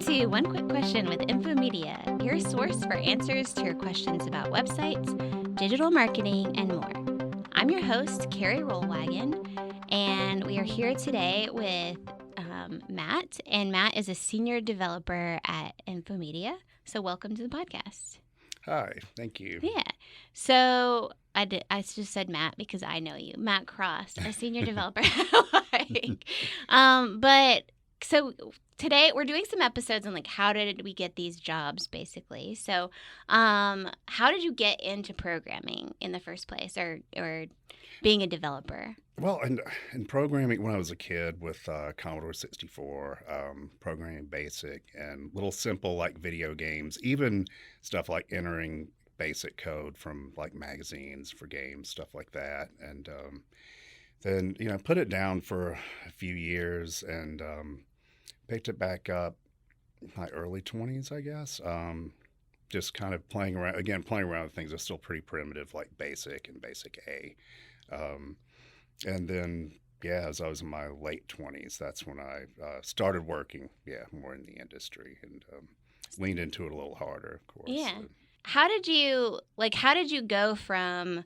to One Quick Question with Infomedia, your source for answers to your questions about websites, digital marketing, and more. I'm your host, Carrie Rollwagon, and we are here today with Matt, and Matt is a senior developer at Infomedia. So welcome to the podcast. Hi, thank you. Yeah. So I just said Matt because I know you. Matt Cross, a senior developer. But so today we're doing some episodes on like how did we get these jobs basically. So how did you get into programming in the first place or being a developer? Well, and programming when I was a kid with Commodore 64, programming BASIC and little simple like video games, even stuff like entering basic code from like magazines for games, stuff like that. And then, put it down for a few years and picked it back up my early 20s, I guess. Just kind of playing around with things that are still pretty primitive like BASIC and BASIC A. And then, as I was in my late 20s, that's when I started working, more in the industry and leaned into it a little harder, of course. Yeah. How did you go from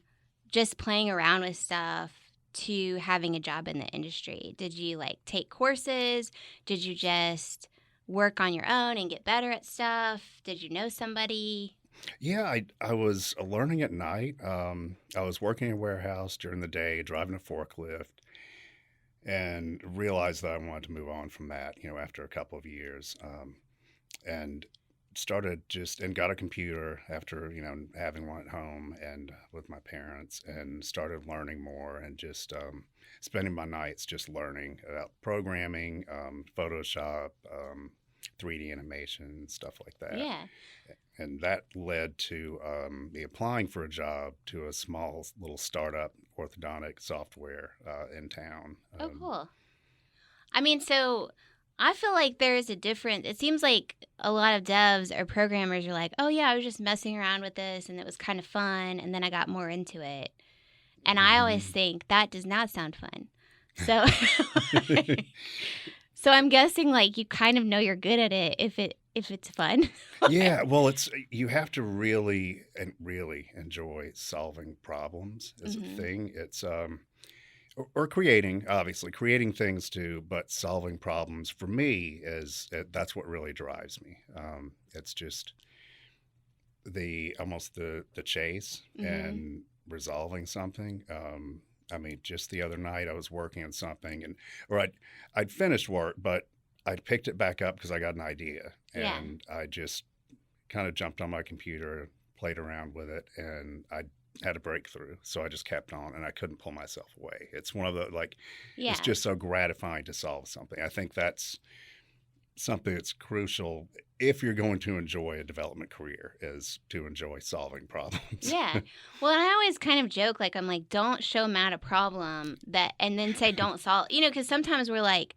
just playing around with stuff to having a job in the industry? Did you take courses? Did you just work on your own and get better at stuff? Did you know somebody? Yeah, I was learning at night. I was working in a warehouse during the day, driving a forklift, and realized that I wanted to move on from that, after a couple of years. And got a computer after, having one at home and with my parents, and started learning more and just spending my nights just learning about programming, Photoshop, 3D animation, stuff like that. Yeah. And that led to me applying for a job to a small little startup orthodontic software in town. Oh, cool. I mean, so I feel like there's a difference. It seems like a lot of devs or programmers are like, oh, yeah, I was just messing around with this and it was kind of fun. And then I got more into it. And I always think that does not sound fun. So, so I'm guessing you kind of know you're good at it if it's fun. Yeah, well, you have to really enjoy solving problems as a thing. It's or creating things too, but solving problems for me that's what really drives me. It's just almost the chase and resolving something. I mean, just the other night I was working on something I'd finished work, but I picked it back up because I got an idea, and I just kind of jumped on my computer, played around with it, and I had a breakthrough. So I just kept on, and I couldn't pull myself away. It's one of the it's just so gratifying to solve something. I think that's something that's crucial if you're going to enjoy a development career, is to enjoy solving problems. Yeah. Well, and I always kind of joke, I'm like, don't show Matt a problem and then say don't solve, because sometimes we're like,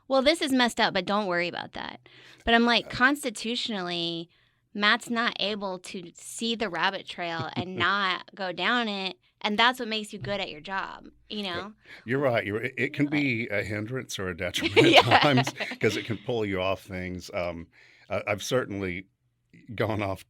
well, this is messed up, but don't worry about that. But I'm like, constitutionally, Matt's not able to see the rabbit trail and not go down it. And that's what makes you good at your job, You're right. It can be a hindrance or a detriment at times because it can pull you off things. I've certainly gone off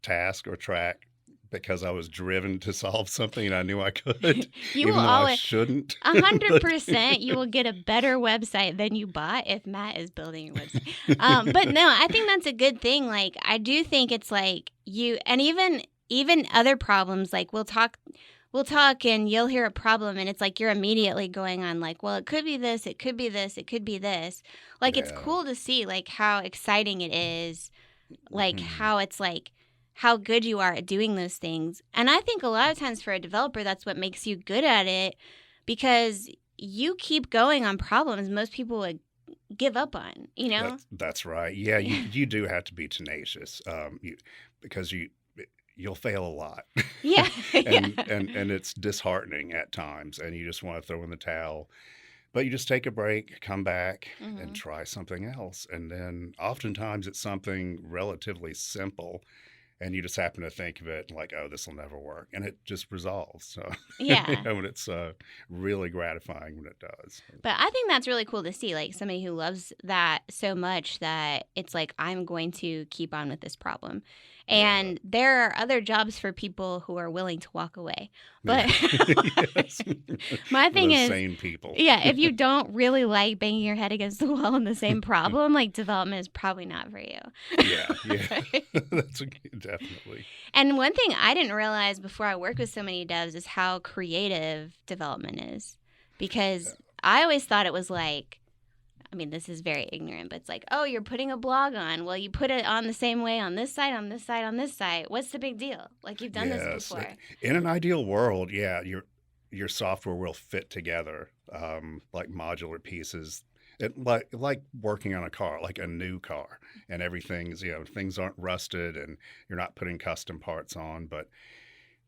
task or track because I was driven to solve something and I knew I could, You even will though always, I shouldn't. 100%, you will get a better website than you bought if Matt is building your website. But no, I think that's a good thing. I do think it's you, and even other problems, we'll talk and you'll hear a problem and it's you're immediately going on well, it could be this, it could be this, it could be this. It's cool to see how exciting it is, how it's how good you are at doing those things. And I think a lot of times for a developer, that's what makes you good at it, because you keep going on problems most people would give up on, That's right. Yeah, you do have to be tenacious because you'll fail a lot. Yeah. and it's disheartening at times, and you just want to throw in the towel. But you just take a break, come back, and try something else. And then oftentimes it's something relatively simple and you just happen to think of it like, oh, this will never work, and it just resolves. So, Yeah. and it's really gratifying when it does. But I think that's really cool to see, like somebody who loves that so much that it's like, I'm going to keep on with this problem. Yeah, And there are other jobs for people who are willing to walk away. yeah, But yes, my for thing those is, sane people. yeah, if you don't really like banging your head against the wall on the same problem, like development is probably not for you. Yeah, yeah, definitely. And one thing I didn't realize before I worked with so many devs is how creative development is. Because I always thought it was like, I mean, this is very ignorant, but it's like, oh, you're putting a blog on. Well, you put it on the same way on this site, on this site, on this site. What's the big deal? Like, you've done this Yes, before. in an ideal world, yeah, your software will fit together like modular pieces. Like working on a car, like a new car, and everything's things aren't rusted, and you're not putting custom parts on. But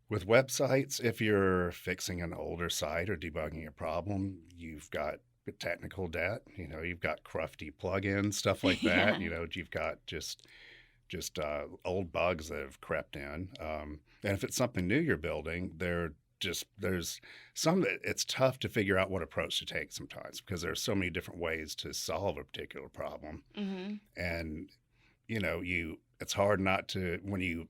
with websites, if you're fixing an older site or debugging a problem, you've got technical debt. You've got crufty plugins, stuff like that. Yeah. You've got just old bugs that have crept in. And if it's something new you're building, there's some that it's tough to figure out what approach to take sometimes because there's so many different ways to solve a particular problem. Mm-hmm. And it's hard not to, when you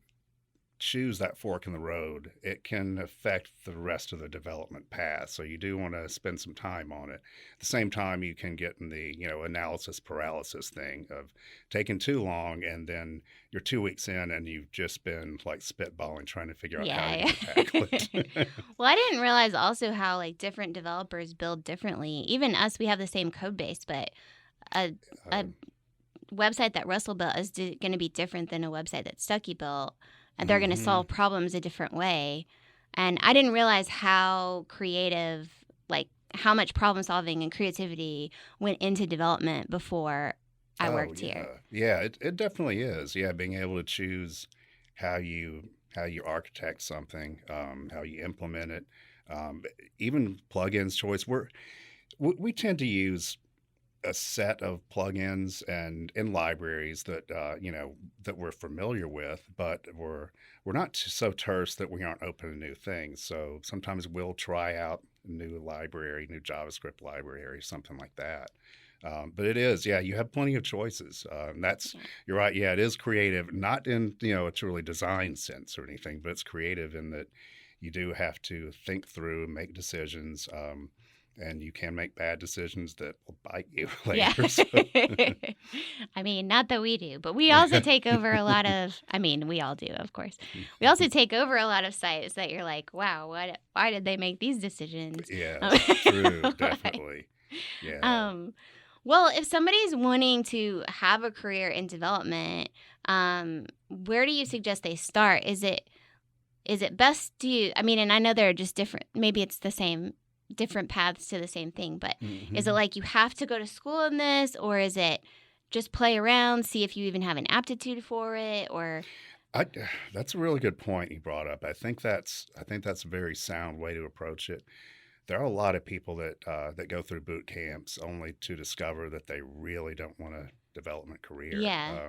choose that fork in the road, it can affect the rest of the development path. So you do want to spend some time on it. At the same time, you can get in the analysis paralysis thing of taking too long, and then you're 2 weeks in and you've just been like spitballing trying to figure out how Yeah. to tackle it. Well, I didn't realize also how like different developers build differently. Even us, we have the same code base, but a website that Russell built is going to be different than a website that Stucky built. And they're going to solve problems a different way. And I didn't realize how creative, like how much problem solving and creativity went into development before I worked here. Yeah, it definitely is. Yeah, being able to choose how you architect something, how you implement it, even plugins choice. We tend to use a set of plugins and in libraries that that we're familiar with, but we're not so terse that we aren't open to new things. So sometimes we'll try out a new JavaScript library or something like that. But it is, yeah, you have plenty of choices. You're right. Yeah, it is creative, not in a truly design sense or anything, but it's creative in that you do have to think through, make decisions. And you can make bad decisions that will bite you later. Yeah. So. I mean, not that we do, but we also take over a lot of, I mean, we all do, of course. We also take over a lot of sites that you're like, wow, why did they make these decisions? Yes, true, definitely. Yeah. Well, if somebody's wanting to have a career in development, where do you suggest they start? Is it best I mean, and I know there are just different, maybe it's the same, different paths to the same thing, but is it like you have to go to school in this, or is it just play around, see if you even have an aptitude for it, or? That's a really good point you brought up. I think that's a very sound way to approach it. There are a lot of people that go through boot camps only to discover that they really don't want a development career. Yeah.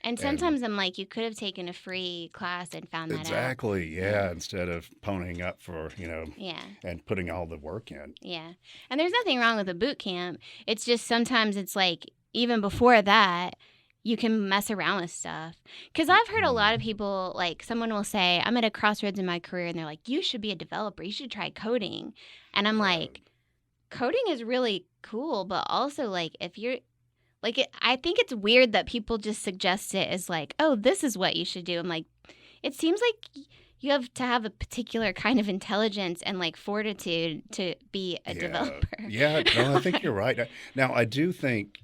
And sometimes I'm like, you could have taken a free class and found that out. Exactly, yeah, instead of ponying up for, Yeah. and putting all the work in. Yeah. And there's nothing wrong with a boot camp. It's just sometimes it's like, even before that, you can mess around with stuff. Because I've heard a lot of people, like someone will say, I'm at a crossroads in my career, and they're like, you should be a developer. You should try coding. And I'm like, coding is really cool, but also like if you're, I think it's weird that people just suggest it as like, oh, this is what you should do. I'm like, it seems like you have to have a particular kind of intelligence and like fortitude to be a developer. Yeah, no, I think you're right. Now, I do think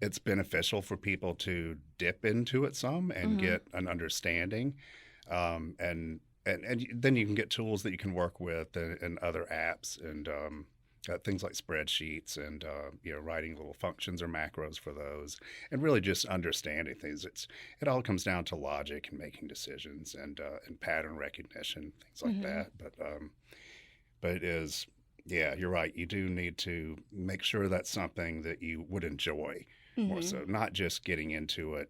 it's beneficial for people to dip into it some and get an understanding, and then you can get tools that you can work with and other apps and things like spreadsheets and writing little functions or macros for those, and really just understanding things. It all comes down to logic and making decisions and pattern recognition, things like that. But it is, yeah, you're right. You do need to make sure that's something that you would enjoy more so, not just getting into it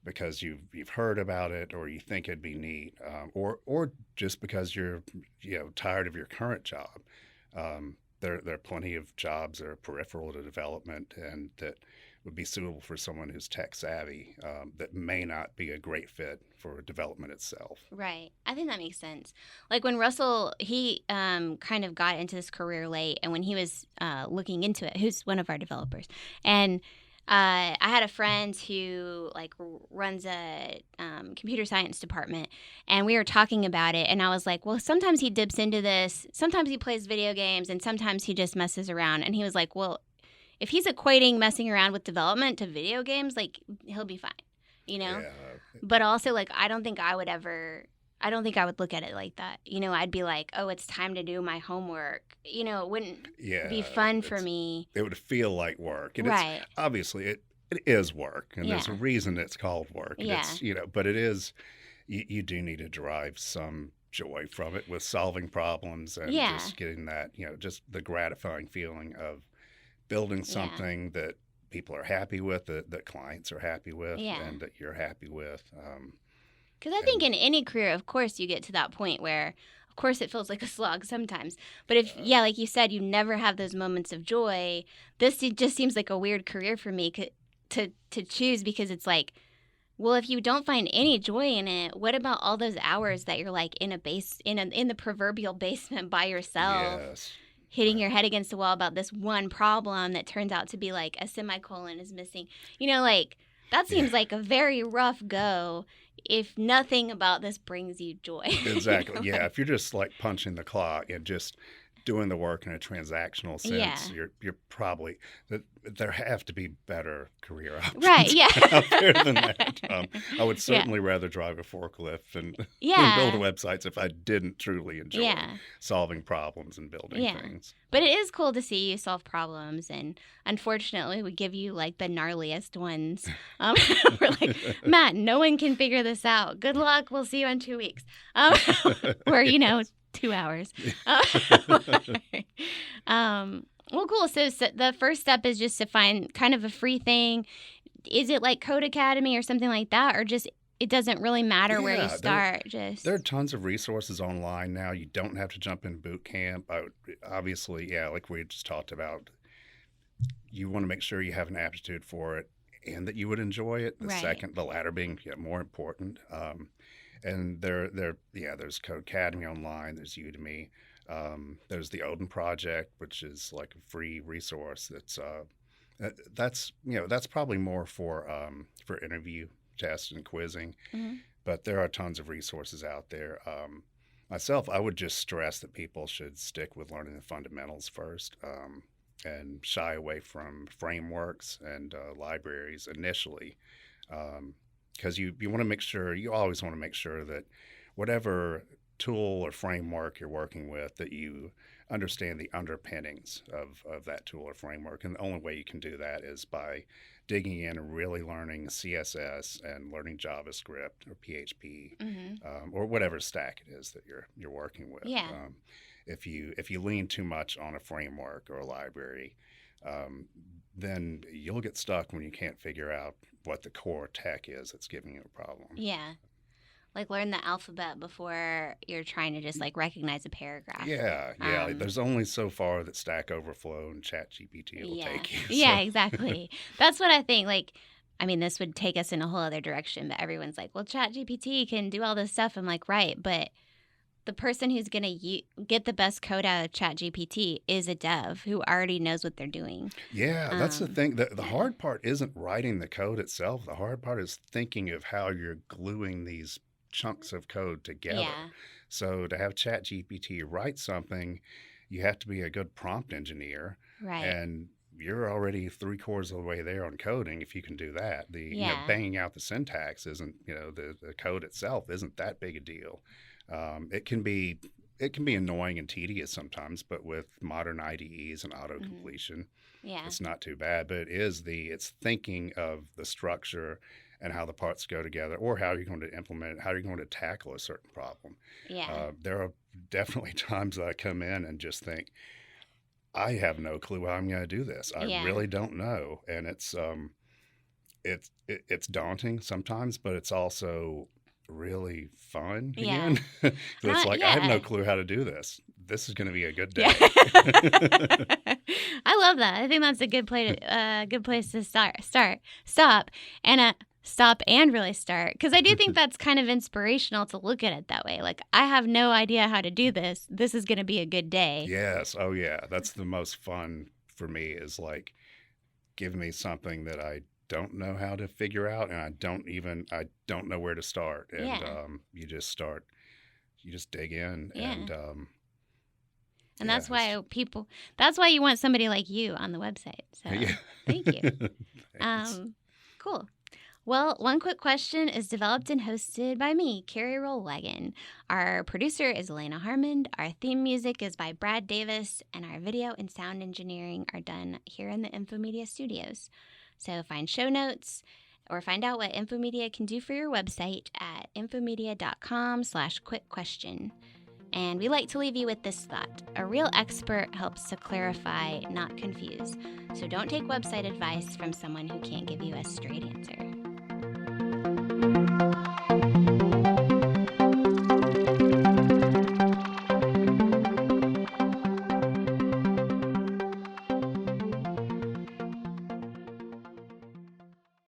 because you've heard about it or you think it'd be neat, or just because you're tired of your current job. There are plenty of jobs that are peripheral to development and that would be suitable for someone who's tech savvy, that may not be a great fit for development itself. Right. I think that makes sense. Like when Russell, he kind of got into this career late, and when he was looking into it, who's one of our developers, and I had a friend who like runs a computer science department, and we were talking about it, and I was like, well, sometimes he dips into this, sometimes he plays video games, and sometimes he just messes around. And he was like, well, if he's equating messing around with development to video games, like he'll be fine, you know? Yeah. But also, like, I don't think I would look at it like that. I'd be like, oh, it's time to do my homework. It wouldn't be fun for me. It would feel like work. And right. It's obviously it is work. And Yeah. there's a reason it's called work. And Yeah. it's, but it is, you do need to derive some joy from it with solving problems and Yeah. just getting that, just the gratifying feeling of building something that people are happy with, that clients are happy with, and that you're happy with. Because I think in any career, of course, you get to that point where, of course, it feels like a slog sometimes. But if, like you said, you never have those moments of joy, this just seems like a weird career for me to choose, because it's like, well, if you don't find any joy in it, what about all those hours that you're like in the proverbial basement by yourself? Yes. Hitting your head against the wall about this one problem that turns out to be like a semicolon is missing. Like that seems like a very rough go if nothing about this brings you joy. Exactly. Yeah. If you're just like punching the clock and just doing the work in a transactional sense, you're probably, there have to be better career options out there than that. I would certainly rather drive a forklift and build websites if I didn't truly enjoy solving problems and building things. But it is cool to see you solve problems, and unfortunately we give you like the gnarliest ones. We're like, Matt, no one can figure this out. Good luck. We'll see you in 2 weeks. Or 2 hours. Well, cool. So the first step is just to find kind of a free thing. Is it like Code Academy or something like that, or just it doesn't really matter where you start? There are tons of resources online now. You don't have to jump in boot camp. Obviously, like we just talked about, you want to make sure you have an aptitude for it and that you would enjoy it. The latter being more important. And there's Code Academy online. There's Udemy. There's the Odin Project, which is like a free resource. That's probably more for interview tests and quizzing. Mm-hmm. But there are tons of resources out there. Myself, I would just stress that people should stick with learning the fundamentals first, and shy away from frameworks and libraries initially. Because you always want to make sure that whatever tool or framework you're working with, that you understand the underpinnings of that tool or framework. And the only way you can do that is by digging in and really learning CSS and learning JavaScript or PHP, or whatever stack it is that you're working with. Yeah. If you lean too much on a framework or a library, then you'll get stuck when you can't figure out what the core tech is that's giving you a problem. Yeah. Like learn the alphabet before you're trying to just like recognize a paragraph. Yeah. There's only so far that Stack Overflow and ChatGPT will take you. Yeah, exactly. That's what I think. Like, I mean, this would take us in a whole other direction, but everyone's like, well, ChatGPT can do all this stuff. I'm like, right, but the person who's going to get the best code out of ChatGPT is a dev who already knows what they're doing. Yeah, that's the thing. The hard part isn't writing the code itself. The hard part is thinking of how you're gluing these chunks of code together. Yeah. So to have ChatGPT write something, you have to be a good prompt engineer. Right. And you're already 3/4 of the way there on coding if you can do that. Banging out the syntax isn't, the code itself isn't that big a deal. It can be annoying and tedious sometimes, but with modern IDEs and auto completion, it's not too bad. But it's thinking of the structure and how the parts go together, or how you're going to implement it, how you're going to tackle a certain problem. Yeah. There are definitely times that I come in and just think, I have no clue how I'm going to do this. I really don't know. And it's daunting sometimes, but it's also really fun Yeah. again. So it's like I have Yeah. no clue how to do this. This is going to be a good Yeah. day. I love that. I think that's a good place to stop, and stop and really start, because I do think that's kind of inspirational to look at it that way. Like, I have no idea how to do this. This is going to be a good day. Yes. Oh yeah. That's the most fun for me is like give me something that I don't know how to figure out and I don't know where to start. And Yeah. you just dig in Yeah. and And yeah, that's why you want somebody like you on the website. So yeah. thank you. Thanks. Cool. Well, One Quick Question is developed and hosted by me, Carrie Rollwagon. Our producer is Elena Harmond. Our theme music is by Brad Davis, and our video and sound engineering are done here in the Infomedia studios. So find show notes or find out what Infomedia can do for your website at infomedia.com/quickquestion. And we like to leave you with this thought. A real expert helps to clarify, not confuse. So don't take website advice from someone who can't give you a straight answer.